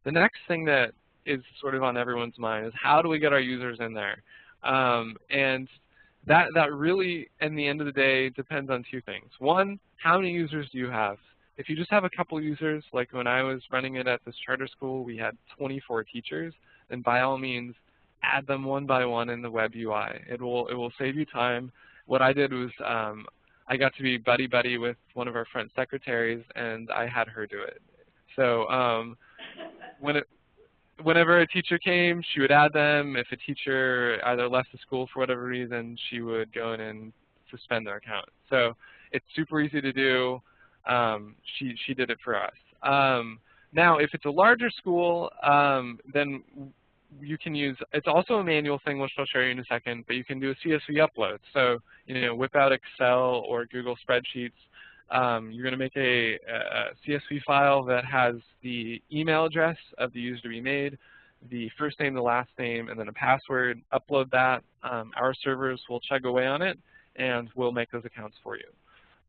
The next thing that is sort of on everyone's mind is how do we get our users in there? And that really, in the end of the day, depends on two things. One, how many users do you have? If you just have a couple users, like when I was running it at this charter school, we had 24 teachers, then by all means, add them one by one in the web UI. It will save you time. What I did was I got to be buddy-buddy with one of our front secretaries, and I had her do it. So whenever a teacher came, she would add them. If a teacher either left the school for whatever reason, she would go in and suspend their account. So it's super easy to do. She did it for us. Now, if it's a larger school, then you can use, it's also a manual thing, which I'll show you in a second, but you can do a CSV upload. So, whip out Excel or Google Spreadsheets. You're going to make a CSV file that has the email address of the user to be made, the first name, the last name, and then a password. Upload that. Our servers will chug away on it, and we'll make those accounts for you.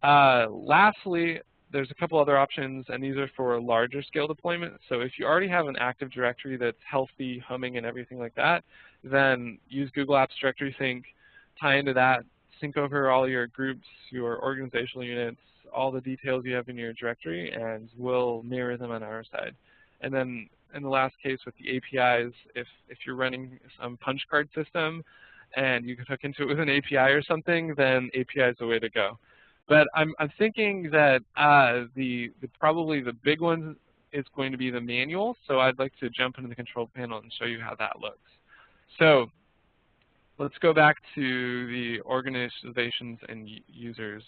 Lastly, there's a couple other options, and these are for larger scale deployment. So if you already have an Active Directory that's healthy, humming, and everything like that, then use Google Apps Directory Sync, tie into that, sync over all your groups, your organizational units, all the details you have in your directory, and we'll mirror them on our side. And then in the last case with the APIs, if you're running some punch card system and you can hook into it with an API or something, then API is the way to go. But I'm thinking that probably the big one is going to be the manual, so I'd like to jump into the control panel and show you how that looks. So let's go back to the organizations and users.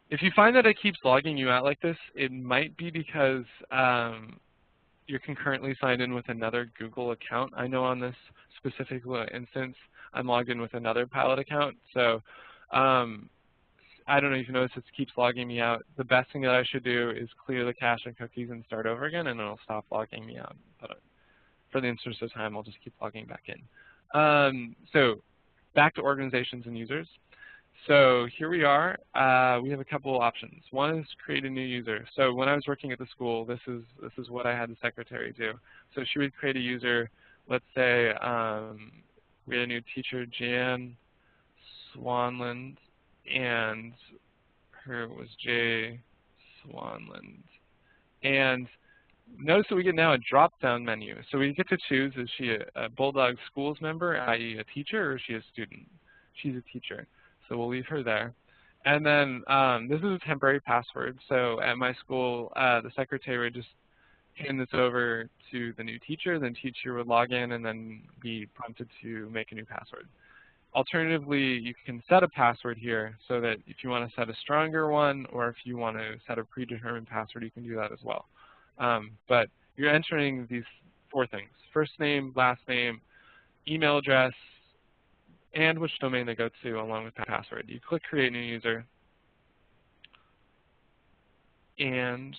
If you find that it keeps logging you out like this, it might be because you're concurrently signed in with another Google account. I know on this specific instance, I'm logged in with another Pilot account. So I don't know if you notice it keeps logging me out. The best thing that I should do is clear the cache and cookies and start over again, and it'll stop logging me out. But for the interest of time, I'll just keep logging back in. So back to organizations and users. So here we are. We have a couple of options. One is create a new user. So when I was working at the school, this is what I had the secretary do. So she would create a user. Let's say we had a new teacher, Jan Swanland, and her was J Swanland. And notice that we get now a drop-down menu. So we get to choose, is she a Bulldog Schools member, i.e. a teacher, or is she a student? She's a teacher. So we'll leave her there. And then this is a temporary password. So at my school, the secretary would just hand this over to the new teacher. Then teacher would log in and then be prompted to make a new password. Alternatively, you can set a password here so that if you want to set a stronger one or if you want to set a predetermined password, you can do that as well. But you're entering these four things: first name, last name, email address, and which domain they go to along with the password. You click Create New User, and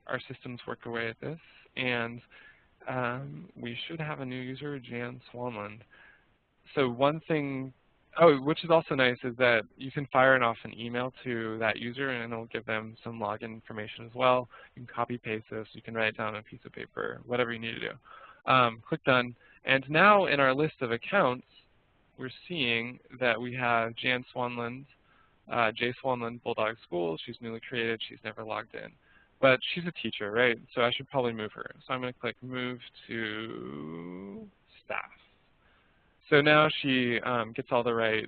our systems work away at this, and we should have a new user, Jan Swanland. So one thing, which is also nice, is that you can fire off an email to that user, and it'll give them some login information as well. You can copy paste this, you can write it down on a piece of paper, whatever you need to do. Click Done. And now in our list of accounts, we're seeing that we have Jan Swanland, J Swanland, Bulldog Schools. She's newly created. She's never logged in. But she's a teacher, right? So I should probably move her. So I'm going to click Move to Staff. So now she gets all the right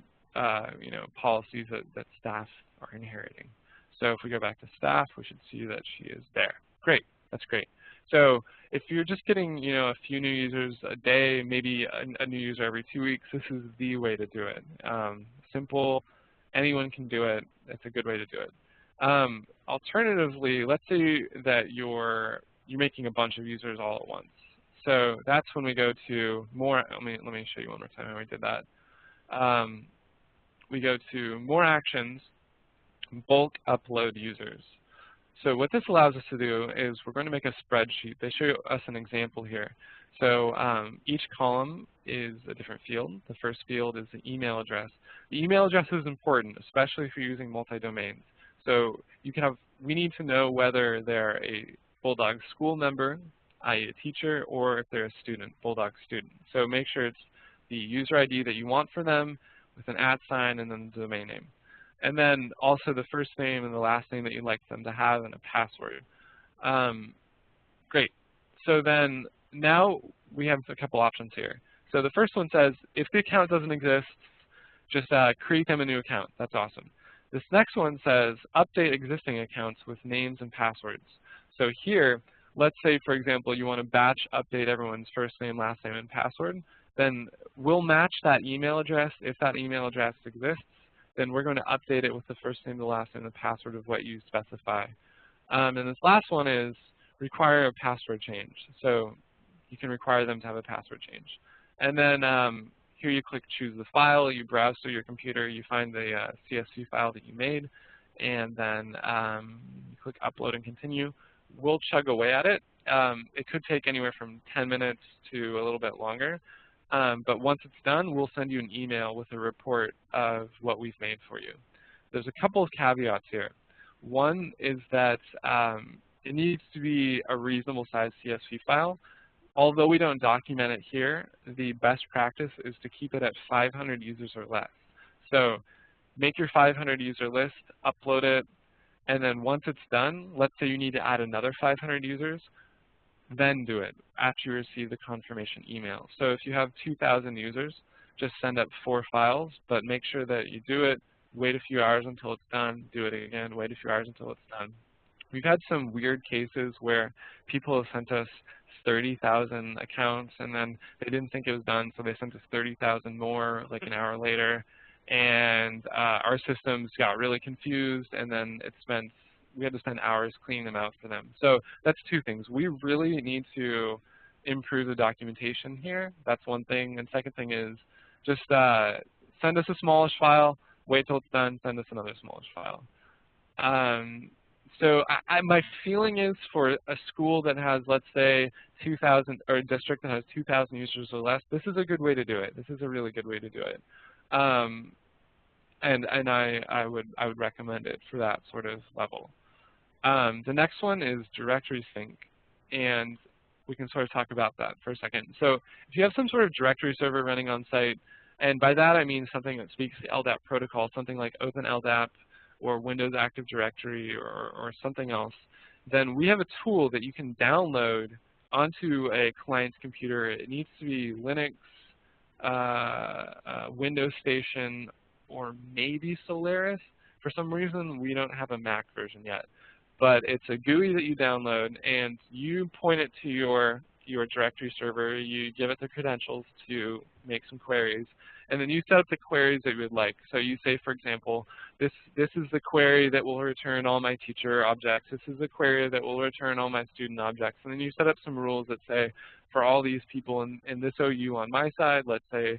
policies that staff are inheriting. So if we go back to staff, we should see that she is there. Great. That's great. So if you're just getting a few new users a day, maybe a new user every 2 weeks, this is the way to do it. Simple, anyone can do it. It's a good way to do it. Alternatively, let's say that you're making a bunch of users all at once. So that's when we go to more. Let me show you one more time how we did that. We go to More Actions, Bulk Upload Users. So what this allows us to do is we're going to make a spreadsheet. They show us an example here. So each column is a different field. The first field is the email address. The email address is important, especially if you're using multi-domains. So you can have, we need to know whether they're a Bulldog school member, i.e. a teacher, or if they're a student, Bulldog student. So make sure it's the user ID that you want for them with an @ sign and then the domain name. And then also the first name and the last name that you'd like them to have and a password. Great. So then now we have a couple options here. So the first one says, if the account doesn't exist, just create them a new account. That's awesome. This next one says, update existing accounts with names and passwords. So here, let's say, for example, you want to batch update everyone's first name, last name, and password. Then we'll match that email address. If that email address exists, then we're going to update it with the first name, the last name, and the password of what you specify. And this last one is require a password change. So you can require them to have a password change. And then here you click choose the file. You browse through your computer. You find the CSV file that you made. And then you click upload and continue. We'll chug away at it. It could take anywhere from 10 minutes to a little bit longer. But once it's done, we'll send you an email with a report of what we've made for you. There's a couple of caveats here. One is that it needs to be a reasonable size CSV file. Although we don't document it here, the best practice is to keep it at 500 users or less. So make your 500 user list, upload it, and then once it's done, let's say you need to add another 500 users, then do it after you receive the confirmation email. So if you have 2,000 users, just send up 4 files, but make sure that you do it, wait a few hours until it's done, do it again, wait a few hours until it's done. We've had some weird cases where people have sent us 30,000 accounts and then they didn't think it was done, so they sent us 30,000 more like an hour later. And our systems got really confused, and then we had to spend hours cleaning them out for them. So that's two things. We really need to improve the documentation here. That's one thing. And second thing is just send us a smallish file, wait till it's done, send us another smallish file. So my feeling is for a school that has, let's say, 2,000, or a district that has 2,000 users or less, this is a good way to do it. This is a really good way to do it. And I would recommend it for that sort of level. The next one is directory sync, and we can sort of talk about that for a second. So if you have some sort of directory server running on site, and by that I mean something that speaks the LDAP protocol, something like OpenLDAP or Windows Active Directory or something else, then we have a tool that you can download onto a client's computer. It needs to be Linux, Windows Station, or maybe Solaris. For some reason, we don't have a Mac version yet. But it's a GUI that you download, and you point it to your directory server. You give it the credentials to make some queries, and then you set up the queries that you would like. So you say, for example, this is the query that will return all my teacher objects. This is the query that will return all my student objects. And then you set up some rules that say, for all these people in this OU on my side, let's say,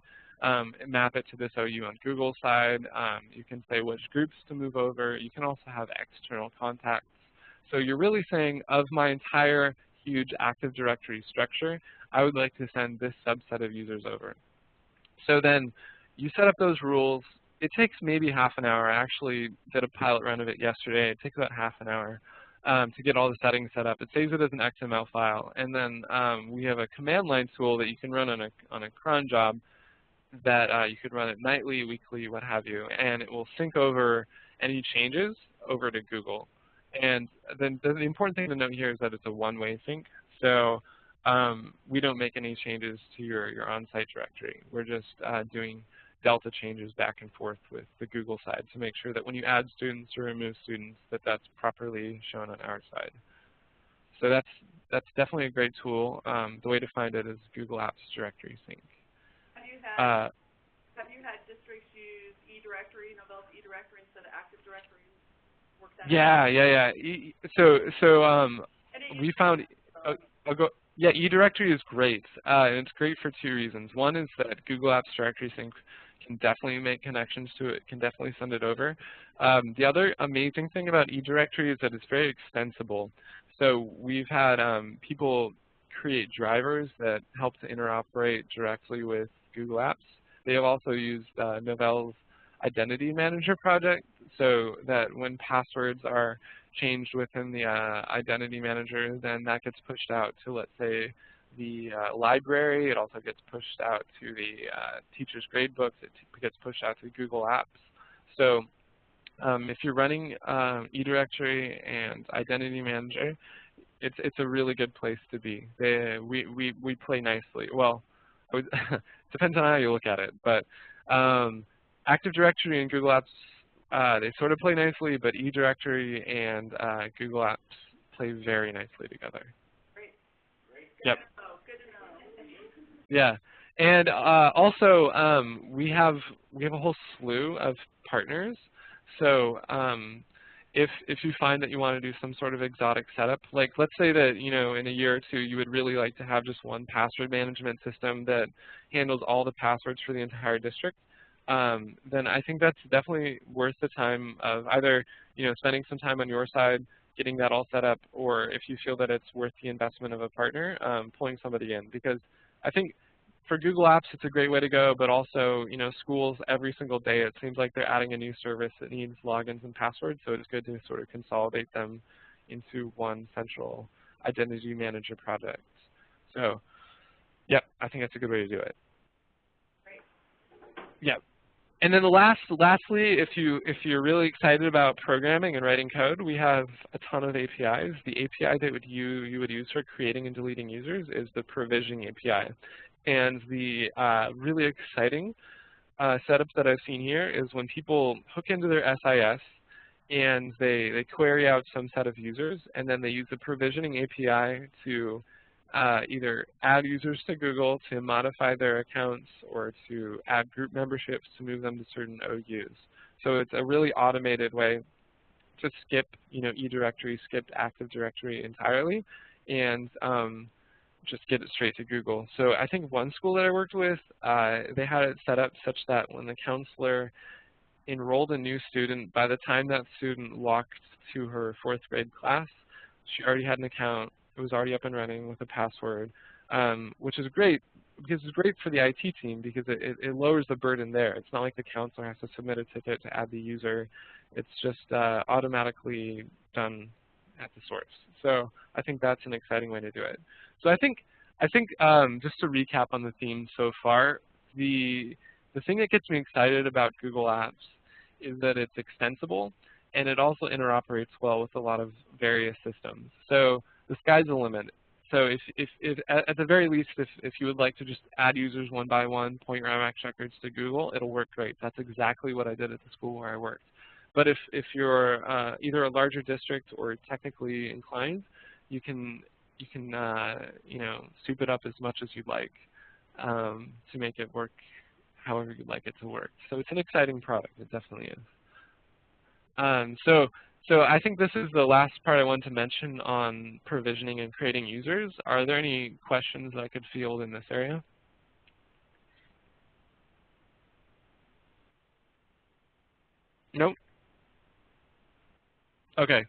map it to this OU on Google's side. You can say which groups to move over. You can also have external contacts. So you're really saying, of my entire huge Active Directory structure, I would like to send this subset of users over. So then you set up those rules. It takes maybe half an hour. I actually did a pilot run of it yesterday. It takes about half an hour to get all the settings set up. It saves it as an XML file. And then we have a command line tool that you can run on a cron job that you could run it nightly, weekly, what have you, and it will sync over any changes over to Google. And then the important thing to note here is that it's a one-way sync. So we don't make any changes to your on-site directory. We're just doing delta changes back and forth with the Google side to make sure that when you add students or remove students, that's properly shown on our side. So that's definitely a great tool. The way to find it is Google Apps Directory Sync. Have you had districts use eDirectory, develop eDirectory instead of Active Directory? Yeah. So we found, eDirectory is great, and it's great for two reasons. One is that Google Apps Directory Sync can definitely make connections to it, can definitely send it over. The other amazing thing about eDirectory is that it's very extensible. So we've had people create drivers that help to interoperate directly with Google Apps. They have also used Novell's Identity Manager project, so that when passwords are changed within the Identity Manager, then that gets pushed out to, let's say, the library. It also gets pushed out to the teacher's gradebooks. It gets pushed out to Google Apps. So if you're running eDirectory and Identity Manager, it's a really good place to be. We play nicely. Well, depends on how you look at it, but Active Directory and Google Apps, they sort of play nicely, but eDirectory and Google Apps play very nicely together. Great. Yep. Good to know. Yeah, and also we have a whole slew of partners. So if you find that you want to do some sort of exotic setup, like let's say that in a year or two you would really like to have just one password management system that handles all the passwords for the entire district, then I think that's definitely worth the time of either spending some time on your side getting that all set up, or if you feel that it's worth the investment of a partner, pulling somebody in. Because I think for Google Apps, it's a great way to go, but also, schools every single day, it seems like they're adding a new service that needs logins and passwords, so it's good to sort of consolidate them into one central identity manager project. So, yeah, I think that's a good way to do it. Great. Yeah. And then lastly, if you're really excited about programming and writing code, we have a ton of APIs. The API that you would use for creating and deleting users is the provisioning API. And the really exciting setup that I've seen here is when people hook into their SIS and they query out some set of users, and then they use the provisioning API to either add users to Google, to modify their accounts, or to add group memberships to move them to certain OUs. So it's a really automated way to skip, eDirectory, skip Active Directory entirely, and just get it straight to Google. So I think one school that I worked with, they had it set up such that when the counselor enrolled a new student, by the time that student walked to her 4th grade class, she already had an account. It was already up and running with a password, which is great because it's great for the IT team because it lowers the burden there. It's not like the counselor has to submit a ticket to add the user. It's just automatically done at the source. So I think that's an exciting way to do it. So I think just to recap on the theme so far, the thing that gets me excited about Google Apps is that it's extensible and it also interoperates well with a lot of various systems. So the sky's the limit. So if at the very least, if you would like to just add users one by one, point your IMAX records to Google, it'll work great. That's exactly what I did at the school where I worked. But if you're either a larger district or technically inclined, you can soup it up as much as you'd like to make it work however you'd like it to work. So it's an exciting product. It definitely is. So I think this is the last part I want to mention on provisioning and creating users. Are there any questions that I could field in this area? Nope. Okay.